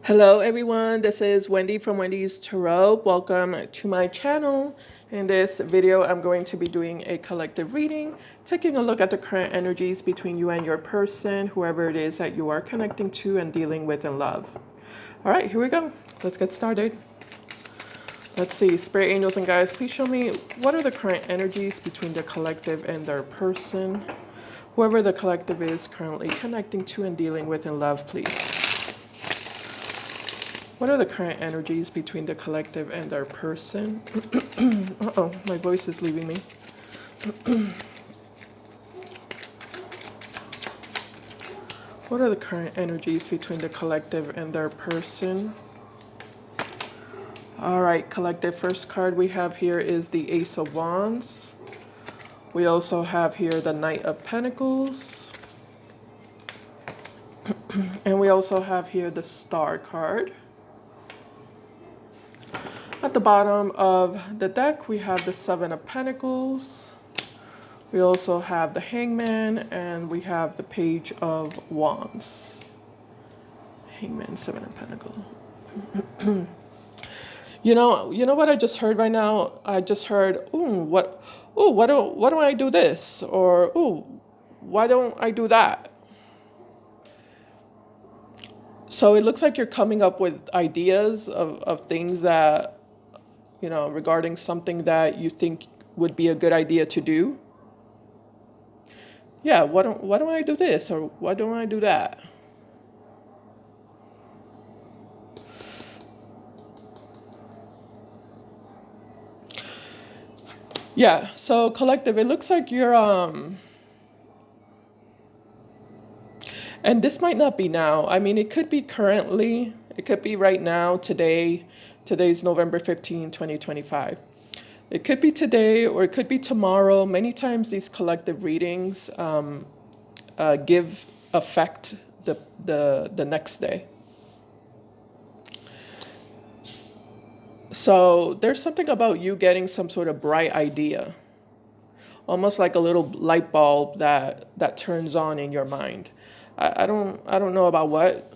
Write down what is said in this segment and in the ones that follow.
Hello everyone, this is Wendy from Wendys Tarot. Welcome to my channel. In this video, I'm going to be doing a collective reading, taking a look at the current energies between you and your person, whoever it is that you are connecting to and dealing with in love. All right, here we go. Let's get started. Let's see, Spirit Angels and Guides, please show me what are the current energies between the collective and their person. Whoever the collective is currently connecting to and dealing with in love, please. What are the current energies between the collective and their person? Uh-oh, my voice is leaving me. What are the current energies between the collective and their person? All right, collective, first card we have here is the Ace of Wands. We also have here the Knight of Pentacles. And we also have here the Star card. At the bottom of the deck, we have the Seven of Pentacles. We also have the Hangman, and we have the Page of Wands. Hangman, Seven of Pentacles. You know what I just heard right now? I just heard, why don't I do this? Or, why don't I do that? So it looks like you're coming up with ideas of things that, regarding something that you think would be a good idea to do. Yeah, why don't I do this, or why don't I do that? Yeah, so collective, it looks like you're and this might not be now. I mean, it could be currently, it could be right now, today. Today's November 15, 2025. It could be today or it could be tomorrow. Many times these collective readings give effect the next day. So there's something about you getting some sort of bright idea, almost like a little light bulb that turns on in your mind. I don't know about what.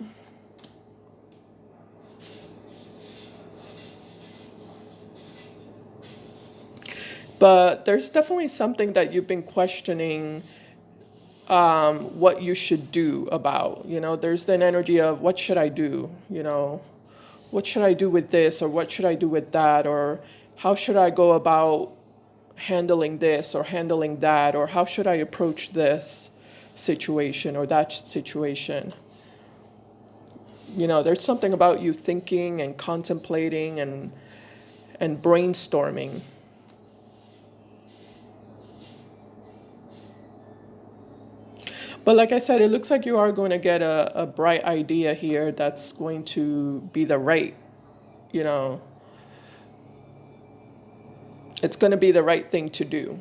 But there's definitely something that you've been questioning what you should do about. There's an energy of what should I do? What should I do with this, or what should I do with that, or how should I go about handling this or handling that, or how should I approach this situation or that situation? There's something about you thinking and contemplating and brainstorming. But like I said, it looks like you are going to get a bright idea here that's going to be the right, it's going to be the right thing to do.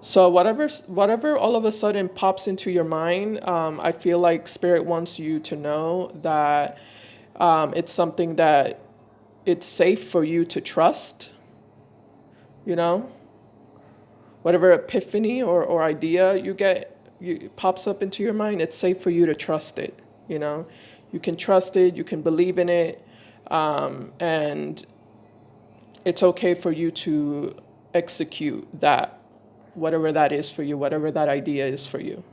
So whatever all of a sudden pops into your mind, I feel like Spirit wants you to know that it's something that it's safe for you to trust, Whatever epiphany or idea you get, pops up into your mind, it's safe for you to trust it, You can trust it, you can believe in it, and it's okay for you to execute that, whatever that is for you, whatever that idea is for you.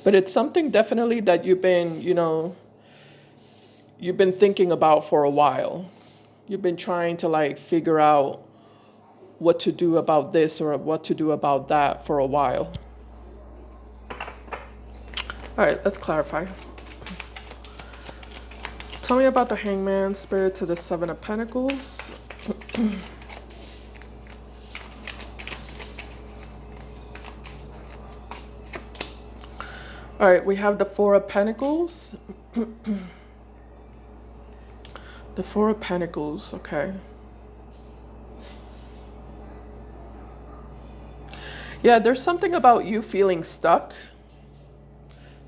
But it's something definitely that you've been thinking about for a while. You've been trying to figure out what to do about this or what to do about that for a while. All right, let's clarify. Tell me about the Hangman, Spirit to the Seven of Pentacles. All right, we have the Four of Pentacles. The Four of Pentacles, okay. Yeah, there's something about you feeling stuck.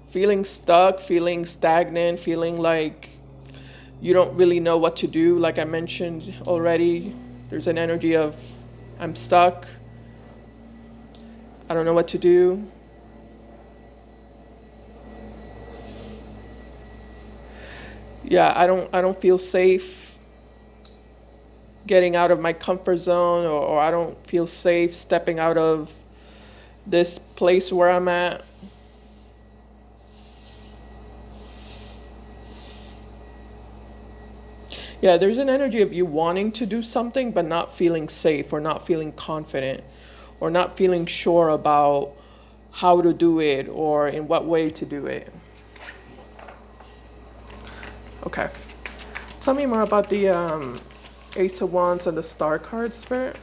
Feeling stagnant, feeling like you don't really know what to do. Like I mentioned already, there's an energy of I'm stuck. I don't know what to do. Yeah, I don't feel safe getting out of my comfort zone, or I don't feel safe stepping out of this place where I'm at. Yeah, there's an energy of you wanting to do something but not feeling safe or not feeling confident or not feeling sure about how to do it or in what way to do it. Okay. Tell me more about the Ace of Wands and the Star card, Spirit.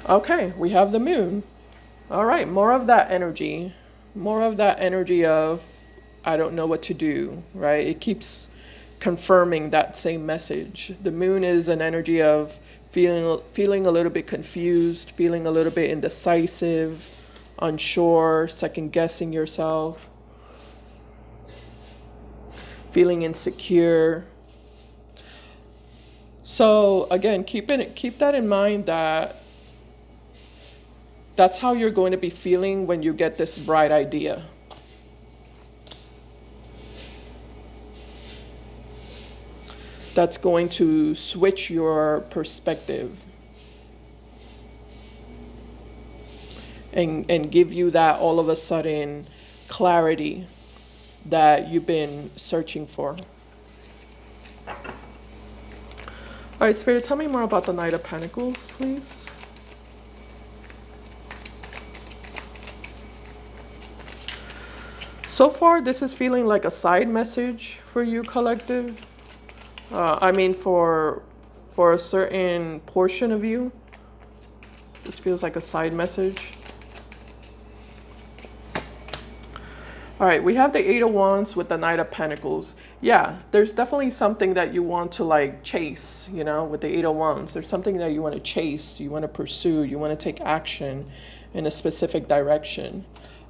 Okay, we have the Moon. All right, more of that energy. More of that energy of I don't know what to do, right? It keeps confirming that same message. The Moon is an energy of feeling a little bit confused, feeling a little bit indecisive, unsure, second guessing yourself, feeling insecure. So again, keep that in mind that that's how you're going to be feeling when you get this bright idea. That's going to switch your perspective and give you that all of a sudden clarity that you've been searching for. All right, Spirit, tell me more about the Knight of Pentacles, please. So far, this is feeling like a side message for you, collective. I mean, for a certain portion of you, this feels like a side message. All right, we have the Eight of Wands with the Knight of Pentacles. Yeah, there's definitely something that you want to like chase, you know, with the Eight of Wands. There's something that you want to chase, you want to pursue, you want to take action in a specific direction.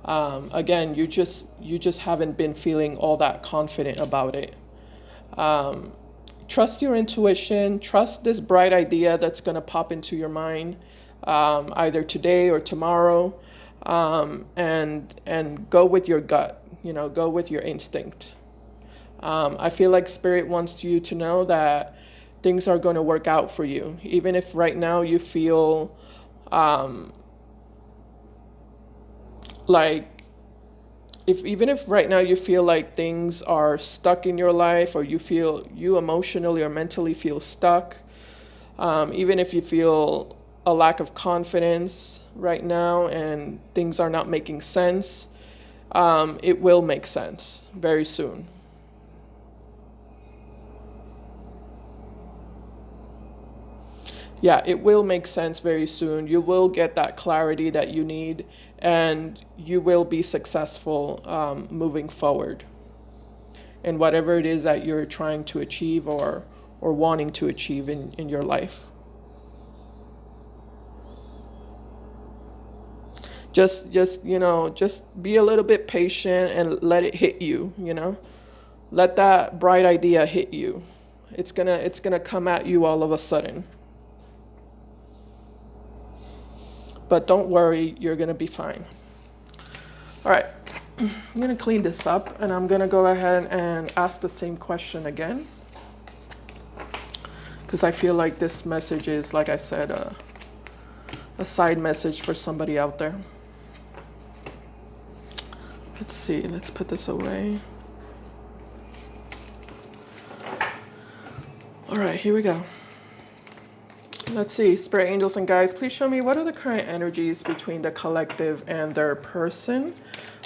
Again, you just haven't been feeling all that confident about it. Trust your intuition, trust this bright idea that's going to pop into your mind either today or tomorrow, and go with your gut, you know, go with your instinct. I feel like Spirit wants you to know that things are going to work out for you, even if right now you feel like even if right now you feel like things are stuck in your life, or you emotionally or mentally feel stuck, even if you feel a lack of confidence right now and things are not making sense, it will make sense very soon. Yeah, it will make sense very soon. You will get that clarity that you need, and you will be successful moving forward in whatever it is that you're trying to achieve or wanting to achieve in your life. Just you know, just be a little bit patient and let it hit you, you know. Let that bright idea hit you. It's gonna come at you all of a sudden. But don't worry, you're going to be fine. All right, I'm going to clean this up, and I'm going to go ahead and ask the same question again, because I feel like this message is, like I said, a side message for somebody out there. Let's see, let's put this away. All right, here we go. Let's see, Spirit Angels and Guides, please show me what are the current energies between the collective and their person,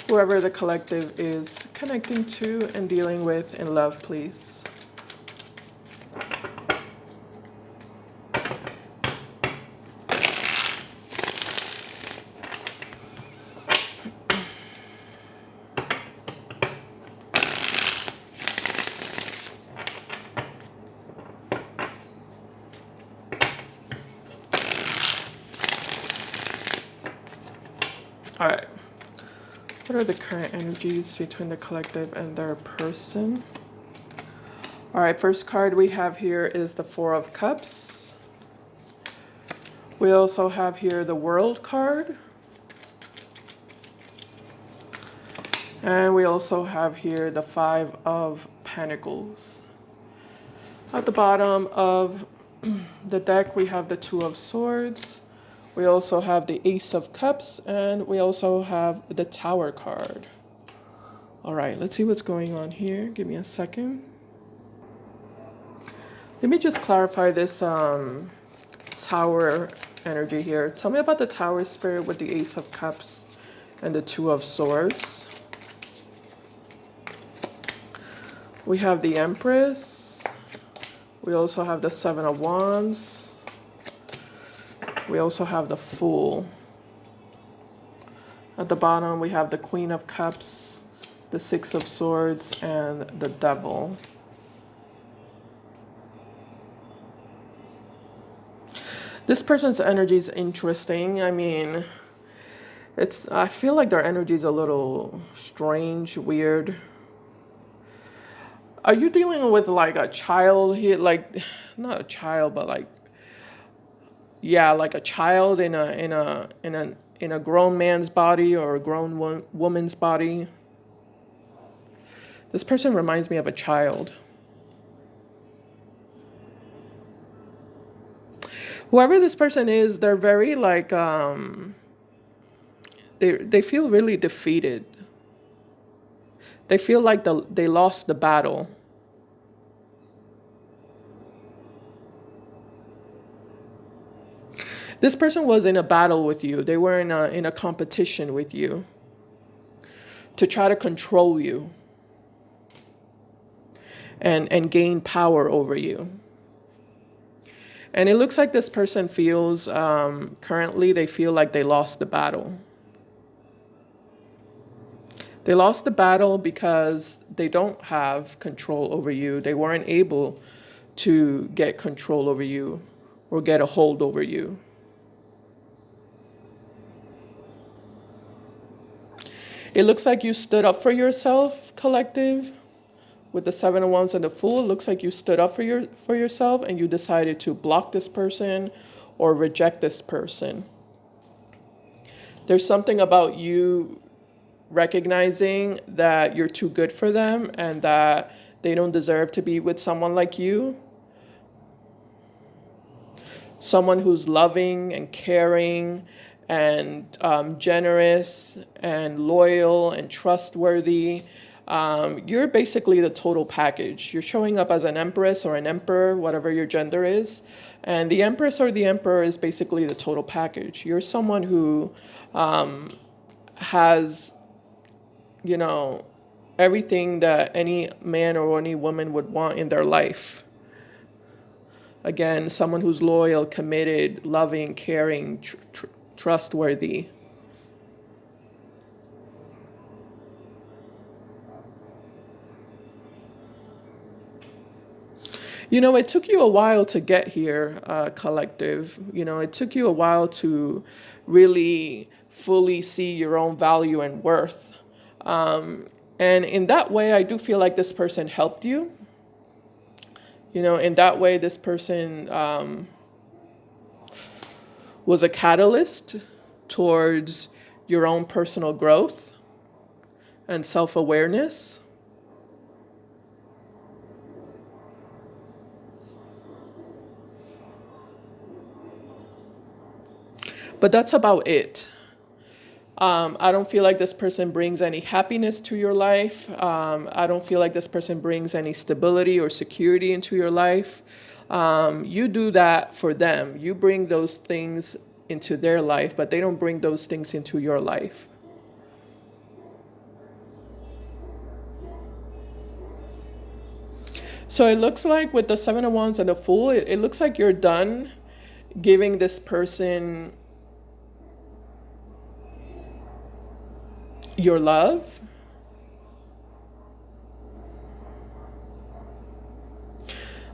whoever the collective is connecting to and dealing with in love, please. All right. What are the current energies between the collective and their person? All right, first card we have here is the Four of Cups. We also have here the World card. And we also have here the Five of Pentacles. At the bottom of the deck, we have the Two of Swords. We also have the Ace of Cups, and we also have the Tower card. All right, let's see what's going on here. Give me a second. Let me just clarify this Tower energy here. Tell me about the Tower spirit with the Ace of Cups and the Two of Swords. We have the Empress. We also have the Seven of Wands. We also have the Fool. At the bottom, we have the Queen of Cups, the Six of Swords, and the Devil. This person's energy is interesting. I mean, I feel like their energy is a little strange, weird. Are you dealing with like a child here? Like, not a child, but like, yeah, like a child in a grown man's body or a grown woman's body. This person reminds me of a child. Whoever this person is, they're very like they feel really defeated. They feel like they lost the battle. This person was in a battle with you. They were in a competition with you to try to control you and gain power over you. And it looks like this person feels, currently, they feel like they lost the battle. They lost the battle because they don't have control over you. They weren't able to get control over you or get a hold over you. It looks like you stood up for yourself, collective. With the Seven of Wands and the Fool, it looks like you stood up for yourself and you decided to block this person or reject this person. There's something about you recognizing that you're too good for them and that they don't deserve to be with someone like you. Someone who's loving and caring and generous and loyal and trustworthy. You're basically the total package. You're showing up as an empress or an emperor, whatever your gender is. And the empress or the emperor is basically the total package. You're someone who has, you know, everything that any man or any woman would want in their life. Again, someone who's loyal, committed, loving, caring, trustworthy. You know, it took you a while to get here, collective. You know, it took you a while to really fully see your own value and worth. And in that way, I do feel like this person helped you. You know, in that way, this person was a catalyst towards your own personal growth and self-awareness. But that's about it. I don't feel like this person brings any happiness to your life. I don't feel like this person brings any stability or security into your life. You do that for them. You bring those things into their life, but they don't bring those things into your life. So it looks like with the Seven of Wands and the Fool, it looks like you're done giving this person your love.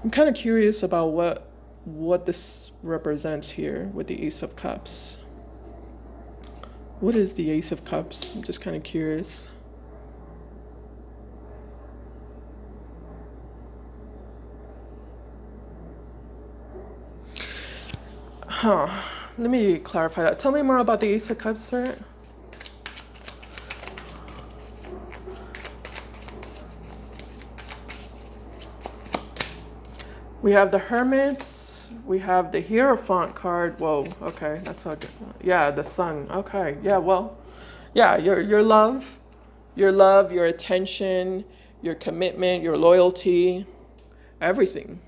I'm kind of curious about what this represents here with the Ace of Cups. What is the Ace of Cups? I'm just kind of curious. Huh. Let me clarify that. Tell me more about the Ace of Cups, sir. We have the Hermits. We have the Hierophant card. Whoa, okay, that's a good one. Yeah, the Sun. Okay, yeah, well, yeah, your love, your attention, your commitment, your loyalty, everything.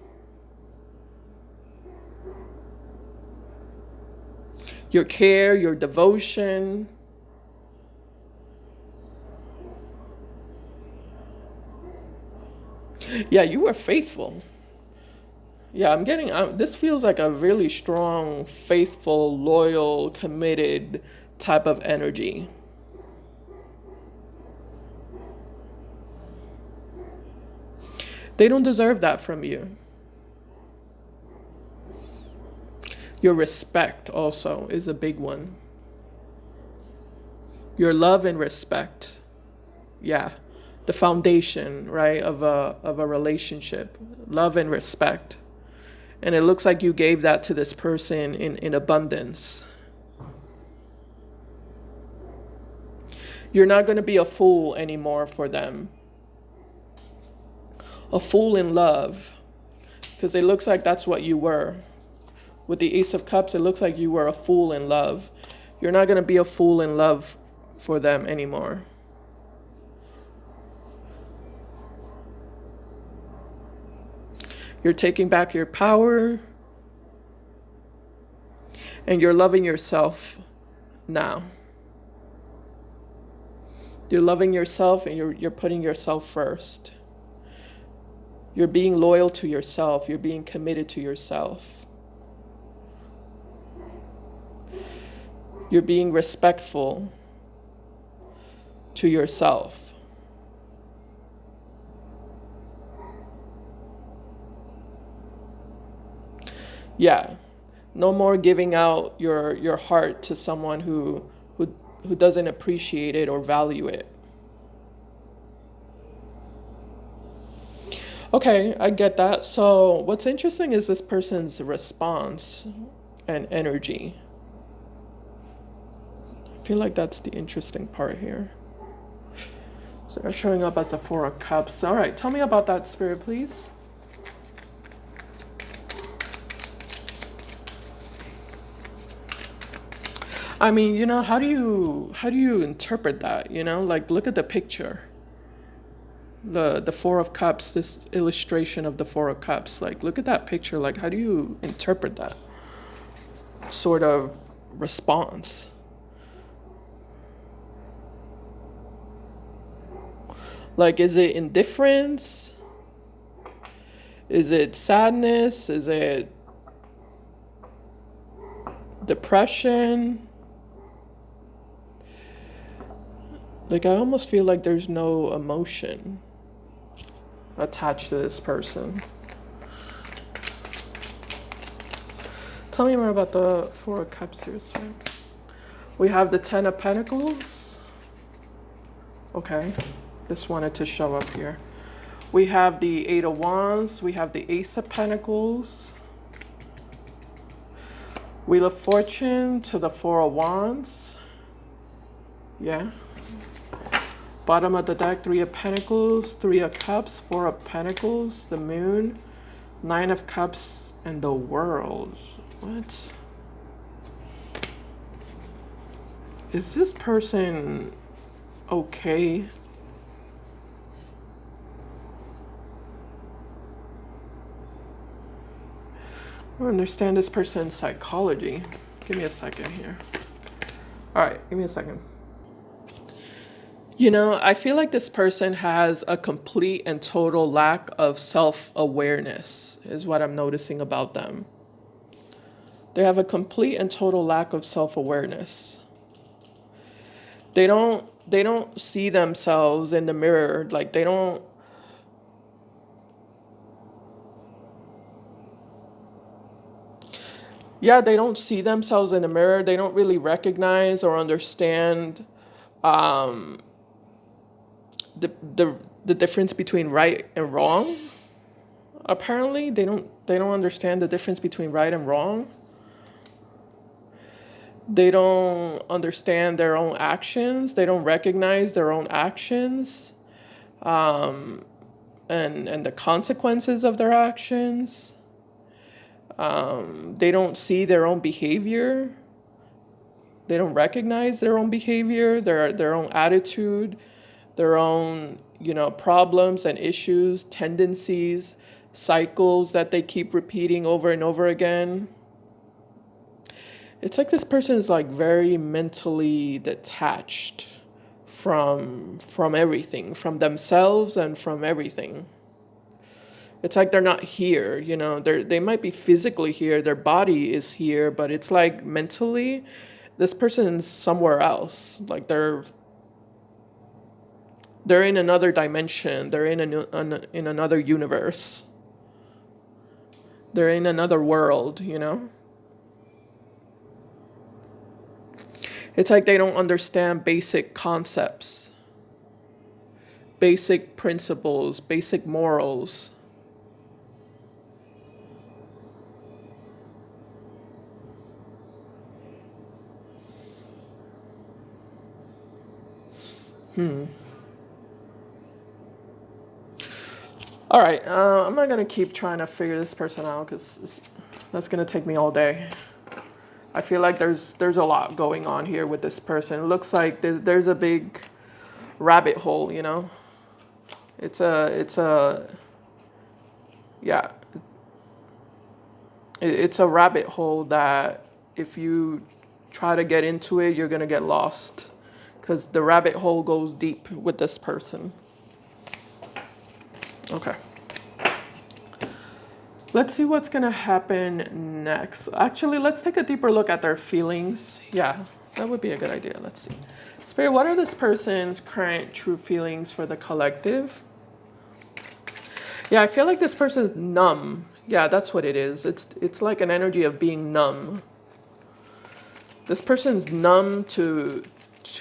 Your care, your devotion. Yeah, you were faithful. Yeah, I'm getting, this feels like a really strong, faithful, loyal, committed type of energy. They don't deserve that from you. Your respect also is a big one. Your love and respect. Yeah. The foundation, right, of a relationship. Love and respect. And it looks like you gave that to this person in abundance. You're not going to be a fool anymore for them. A fool in love. Because it looks like that's what you were. With the Ace of Cups, it looks like you were a fool in love. You're not going to be a fool in love for them anymore. You're taking back your power. And you're loving yourself now. You're loving yourself and you're putting yourself first. You're being loyal to yourself. You're being committed to yourself. You're being respectful to yourself. Yeah. No more giving out your heart to someone who doesn't appreciate it or value it. Okay, I get that. So what's interesting is this person's response and energy. I feel like that's the interesting part here. So they're showing up as a Four of Cups. All right, tell me about that, Spirit, please. I mean, you know, how do you interpret that? You know, like look at the picture. The Four of Cups, this illustration of the Four of Cups. Like look at that picture. Like how do you interpret that sort of response? Like, is it indifference? Is it sadness? Is it depression? Like, I almost feel like there's no emotion attached to this person. Tell me more about the Four of Cups here, sir. We have the Ten of Pentacles. Okay, just wanted to show up here. We have the Eight of Wands. We have the Ace of Pentacles. Wheel of Fortune to the Four of Wands. Yeah. Bottom of the deck, Three of Pentacles, Three of Cups, Four of Pentacles, the Moon, Nine of Cups, and the World. What? Is this person okay? I don't understand this person's psychology. Give me a second here. All right, give me a second. You know, I feel like this person has a complete and total lack of self-awareness, is what I'm noticing about them. They have a complete and total lack of self-awareness. They don't see themselves in the mirror. Like they don't. Yeah, they don't see themselves in the mirror. They don't really recognize or understand um, the difference between right and wrong. Apparently, they don't understand the difference between right and wrong. They don't understand their own actions. They don't recognize their own actions, and the consequences of their actions. They don't see their own behavior. They don't recognize their own behavior, their own attitude, their own, problems and issues, tendencies, cycles that they keep repeating over and over again. It's like this person is like very mentally detached from everything, from themselves and from everything. It's like they're not here, they might be physically here, their body is here, but it's like mentally this person's somewhere else. Like they're in another dimension, they're in another universe. They're in another world. It's like they don't understand basic concepts, basic principles, basic morals. All right, I'm not gonna keep trying to figure this person out because that's gonna take me all day. I feel like there's a lot going on here with this person. It looks like there's a big rabbit hole. It's a yeah, it's a rabbit hole that if you try to get into it, you're gonna get lost because the rabbit hole goes deep with this person. Okay. Let's see what's gonna happen next. Actually, let's take a deeper look at their feelings. Yeah, that would be a good idea. Let's see. Spirit, what are this person's current true feelings for the collective? Yeah, I feel like this person's numb. Yeah, that's what it is. It's like an energy of being numb. This person's numb to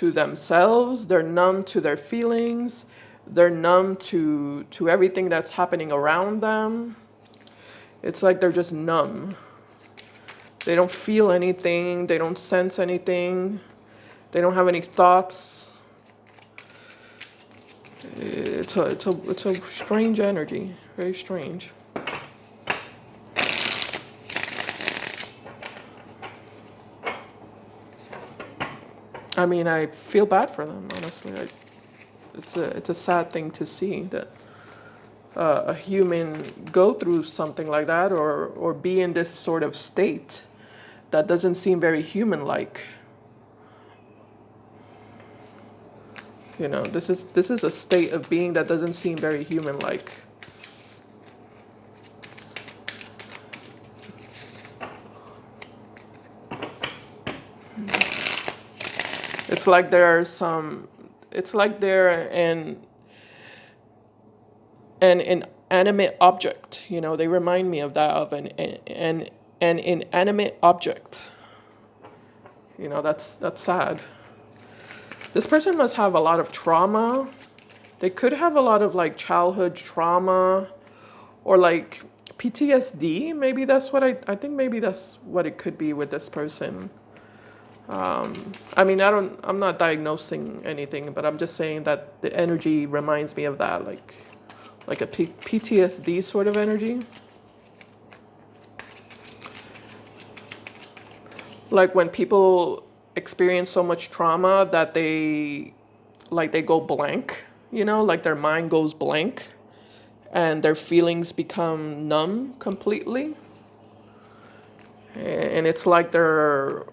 themselves. They're numb to their feelings. They're numb to everything that's happening around them. It's like they're just numb. They don't feel anything. They don't sense anything. They don't have any thoughts. It's a strange energy. Very strange. I mean, I feel bad for them, honestly. It's a sad thing to see that a human go through something like that or be in this sort of state that doesn't seem very human-like. This is a state of being that doesn't seem very human-like. It's like they're an inanimate object. They remind me of that, of an inanimate object. That's sad. This person must have a lot of trauma. They could have a lot of like childhood trauma or like PTSD. Maybe that's what I think maybe that's what it could be with this person. I mean, I'm not diagnosing anything, but I'm just saying that the energy reminds me of that, like a PTSD sort of energy. Like when people experience so much trauma that they go blank, like their mind goes blank and their feelings become numb completely. And it's like they're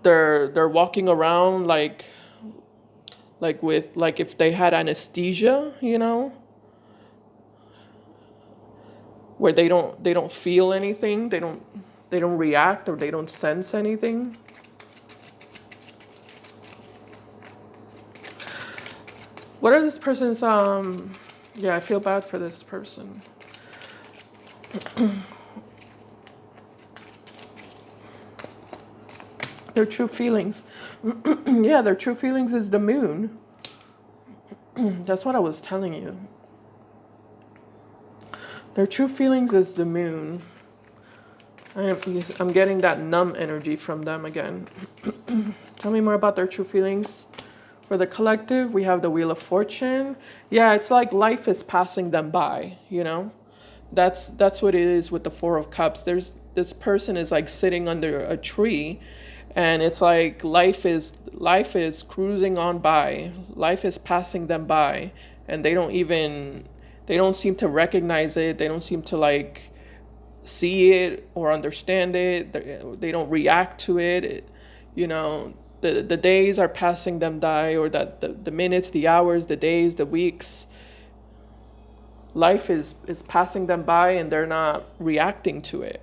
walking around like with like if they had anesthesia, where they don't feel anything, they don't react or they don't sense anything. What are this person's yeah, I feel bad for this person. Their true feelings. Yeah, their true feelings is the moon. That's what I was telling you. Their true feelings is the moon. I'm getting that numb energy from them again. Tell me more about their true feelings. For the collective, we have the Wheel of Fortune. Yeah, it's like life is passing them by, you know? That's what it is with the Four of Cups. There's this person is like sitting under a tree, and it's like life is cruising on by. Life is passing them by, and they don't seem to recognize it. They don't seem to like see it or understand it. They don't react to it. You know, the days are passing them by, or that the minutes, the hours, the days, the weeks. Life is passing them by, and they're not reacting to it.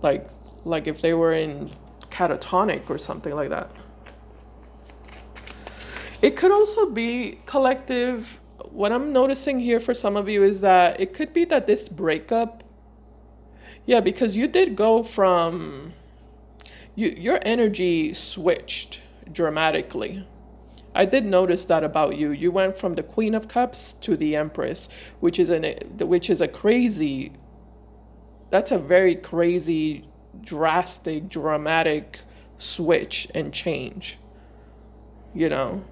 Like like if they were in catatonic or something like that. It could also be collective. What I'm noticing here for some of you is that it could be that this breakup, yeah, because you did go from, your energy switched dramatically. I did notice that about you. You went from the Queen of Cups to the Empress, which is a crazy, that's a very crazy, drastic, dramatic switch and change, you know?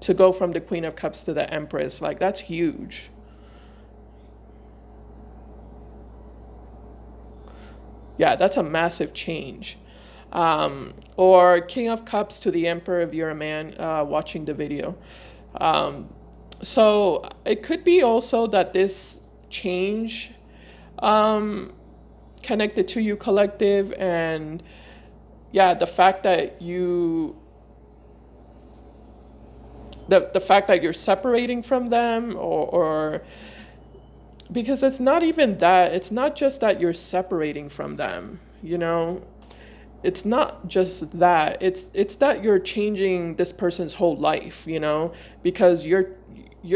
To go from the Queen of Cups to the Empress, like that's huge. Yeah, that's a massive change. Or King of Cups to the Emperor if you're a man watching the video. So it could be also that this change connected to you collective, and yeah, the fact that you're separating from them, or because it's not even that, it's not just that you're separating from them, you know? It's not just that. It's that you're changing this person's whole life, you know? Because you're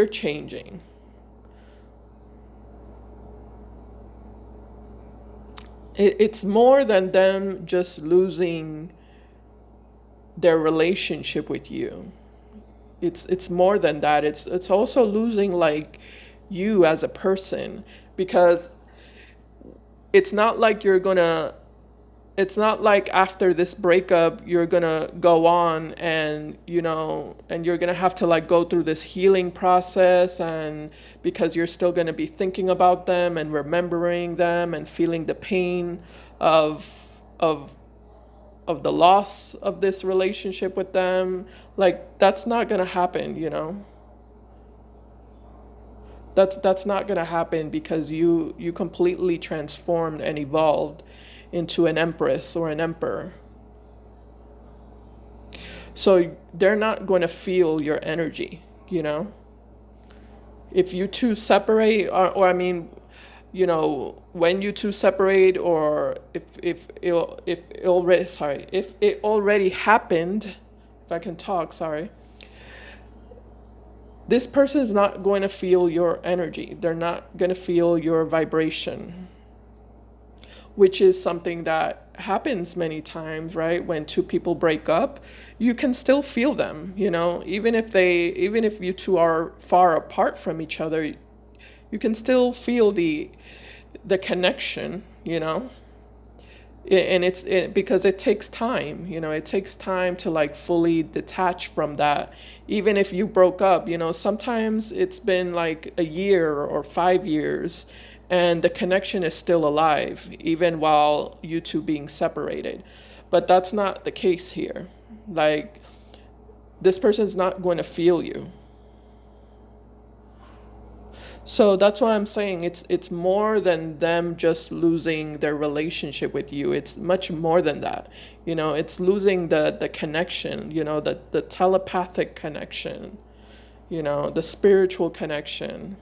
changing. It's more than them just losing their relationship with you. It's more than that. It's also losing like you as a person, because it's not like you're gonna it's not like after this breakup you're gonna go on and, you know, and you're gonna have to like go through this healing process, and because you're still gonna be thinking about them and remembering them and feeling the pain of of of the loss of this relationship with them. Like that's not gonna happen, you know. That's not gonna happen, because you completely transformed and evolved into an empress or an emperor. So they're not going to feel your energy, you know. If you two separate, or I mean, you know, when you two separate, or if it already, sorry, if it already happened, if I can talk, sorry, this person is not going to feel your energy. They're not going to feel your vibration, which is something that happens many times, right? When two people break up, you can still feel them, you know, even if you two are far apart from each other, you can still feel the connection, you know. And because it takes time, you know, it takes time to like fully detach from that. Even if you broke up, you know, sometimes it's been like a year or 5 years, and the connection is still alive even while you two being separated. But that's not the case here. Like, this person's not going to feel you. So that's why I'm saying it's more than them just losing their relationship with you. It's much more than that. You know, it's losing the connection, you know, the telepathic connection, you know, the spiritual connection,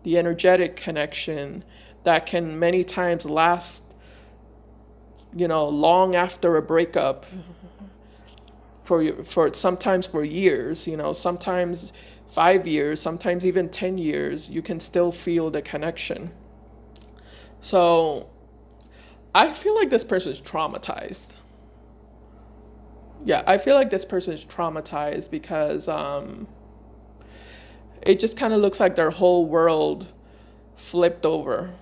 the energetic connection that can many times last, you know, long after a breakup, for sometimes for years, you know, sometimes 5 years, sometimes even 10 years, you can still feel the connection. So I feel like this person is traumatized. Yeah, I feel like this person is traumatized because it just kind of looks like their whole world flipped over.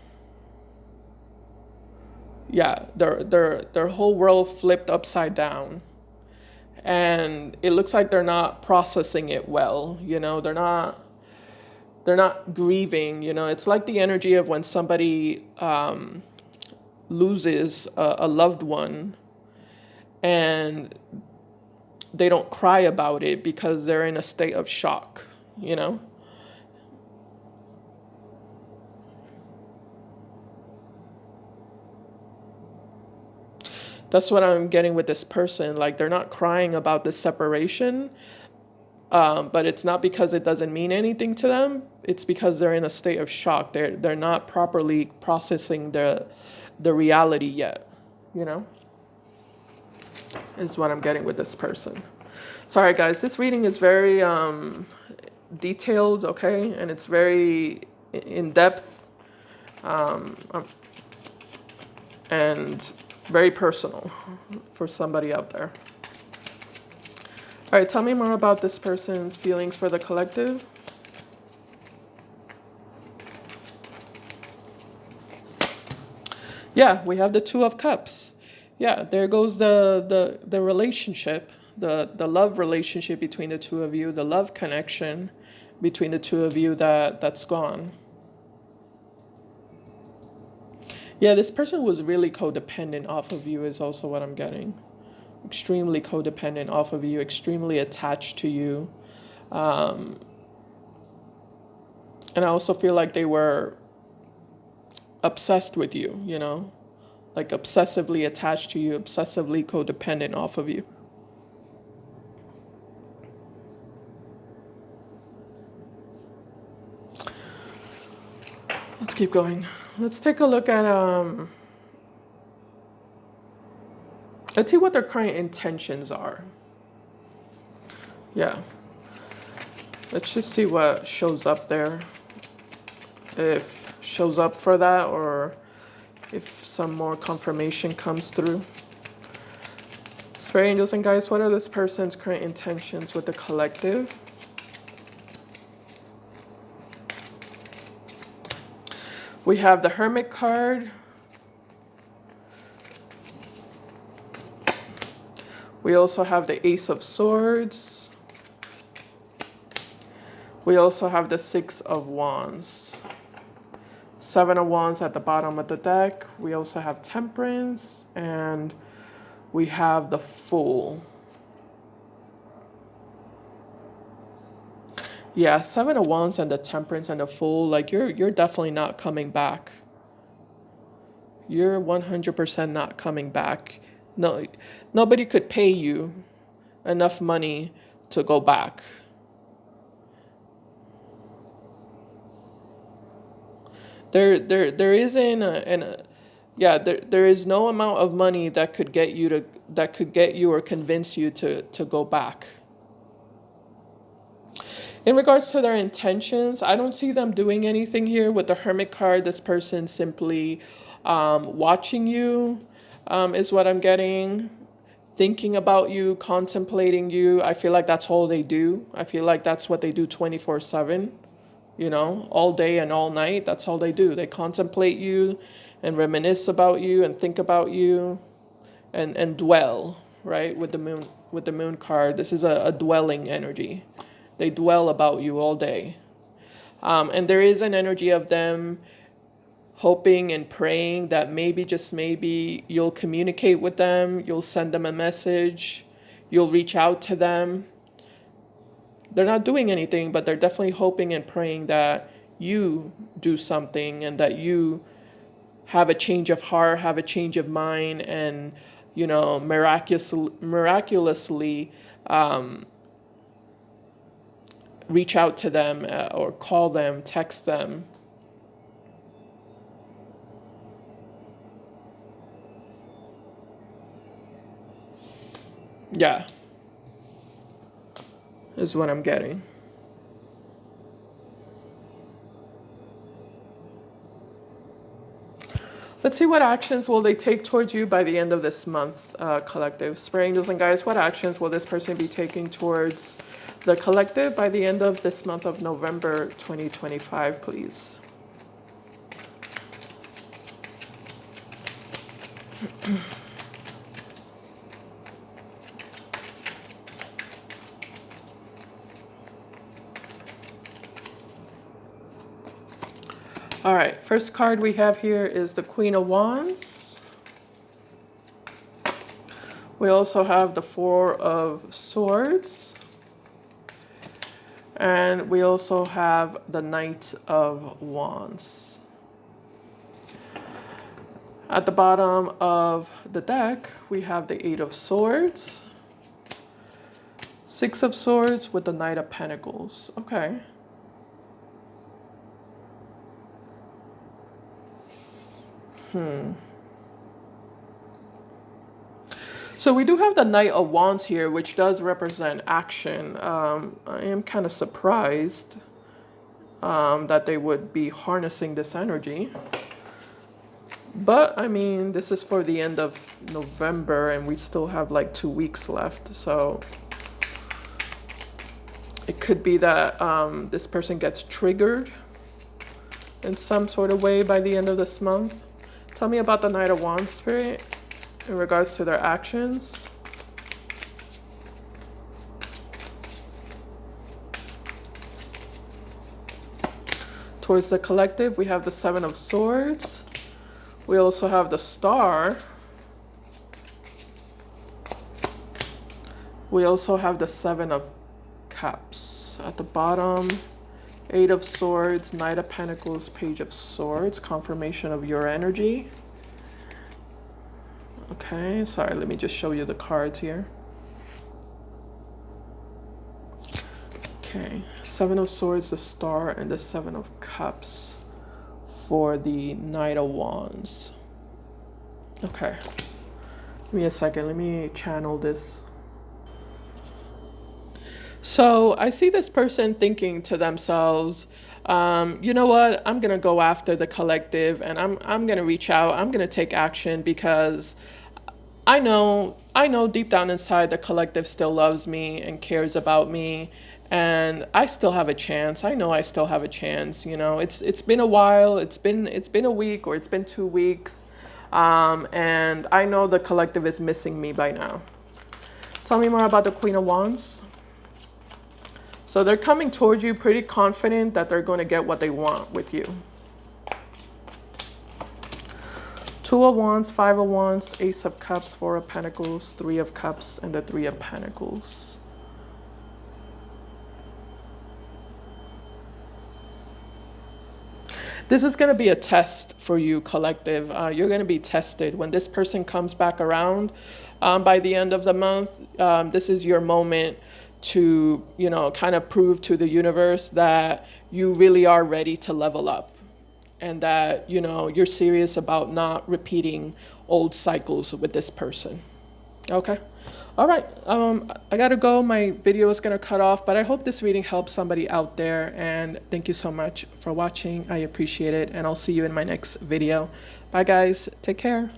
Yeah, their whole world flipped upside down. And it looks like they're not processing it well, you know, they're not grieving, you know. It's like the energy of when somebody loses a loved one and they don't cry about it because they're in a state of shock, you know. That's what I'm getting with this person. Like they're not crying about the separation, but it's not because it doesn't mean anything to them. It's because they're in a state of shock. They're not properly processing the reality yet. You know, is what I'm getting with this person. Sorry, guys. This reading is very detailed, okay, and it's very in depth, and very personal for somebody out there. All right, tell me more about this person's feelings for the collective. Yeah, we have the Two of Cups. Yeah, there goes the relationship, the love relationship between the two of you, the love connection between the two of you that's gone. Yeah, this person was really codependent off of you is also what I'm getting. Extremely codependent off of you, extremely attached to you. And I also feel like they were obsessed with you, you know? Like obsessively attached to you, obsessively codependent off of you. Let's keep going. Let's take a look at let's see what their current intentions are. Yeah. Let's just see what shows up there. If shows up for that or if some more confirmation comes through. Spirit angels and guides, what are this person's current intentions with the collective? We have the Hermit card. We also have the Ace of Swords. We also have the Six of Wands. Seven of Wands at the bottom of the deck. We also have Temperance and we have the Fool. Yeah, Seven of Wands and the Temperance and the Fool, like you're definitely not coming back. You're 100% not coming back. No, nobody could pay you enough money to go back. There isn't yeah, there is no amount of money that could get you or convince you to go back. In regards to their intentions, I don't see them doing anything here with the Hermit card. This person simply watching you is what I'm getting. Thinking about you, contemplating you. I feel like that's all they do. I feel like that's what they do 24/7. You know, all day and all night. That's all they do. They contemplate you and reminisce about you and think about you and dwell, right? With the moon card. This is a dwelling energy. They dwell about you all day. And there is an energy of them hoping and praying that maybe, just maybe, you'll communicate with them, you'll send them a message, you'll reach out to them. They're not doing anything, but they're definitely hoping and praying that you do something and that you have a change of heart, have a change of mind, and, you know, miraculously reach out to them or call them, text them. Yeah, is what I'm getting. Let's see what actions will they take towards you by the end of this month, collective. Spirit angels and guides, what actions will this person be taking towards the collective by the end of this month of November 2025, please? All right, first card we have here is the Queen of Wands. We also have the Four of Swords. And we also have the Knight of Wands. At the bottom of the deck, we have the Eight of Swords, Six of Swords with the Knight of Pentacles. Okay. So we do have the Knight of Wands here, which does represent action. I am kind of surprised that they would be harnessing this energy. But, I mean, this is for the end of November, and we still have like 2 weeks left. So it could be that this person gets triggered in some sort of way by the end of this month. Tell me about the Knight of Wands, Spirit, in regards to their actions. Towards the collective, we have the Seven of Swords. We also have the Star. We also have the Seven of Cups. At the bottom, Eight of Swords, Knight of Pentacles, Page of Swords, confirmation of your energy. Okay, sorry, let me just show you the cards here. Okay, Seven of Swords, the Star, and the Seven of Cups for the Knight of Wands. Okay, give me a second, let me channel this. So I see this person thinking to themselves, you know what, I'm gonna go after the collective, and I'm gonna reach out, I'm gonna take action, because I know deep down inside the collective still loves me and cares about me, and I still have a chance. I know I still have a chance. You know, it's been a while. It's been a week, or it's been 2 weeks, and I know the collective is missing me by now. Tell me more about the Queen of Wands. So they're coming towards you pretty confident that they're going to get what they want with you. Two of Wands, Five of Wands, Ace of Cups, Four of Pentacles, Three of Cups, and the Three of Pentacles. This is going to be a test for you, collective. You're going to be tested. When this person comes back around by the end of the month, this is your moment to, you know, kind of prove to the universe that you really are ready to level up, and that, you know, you're serious about not repeating old cycles with this person. Okay. All right. I gotta go. My video is gonna cut off, but I hope this reading helps somebody out there, and thank you so much for watching. I appreciate it, and I'll see you in my next video. Bye guys. Take care.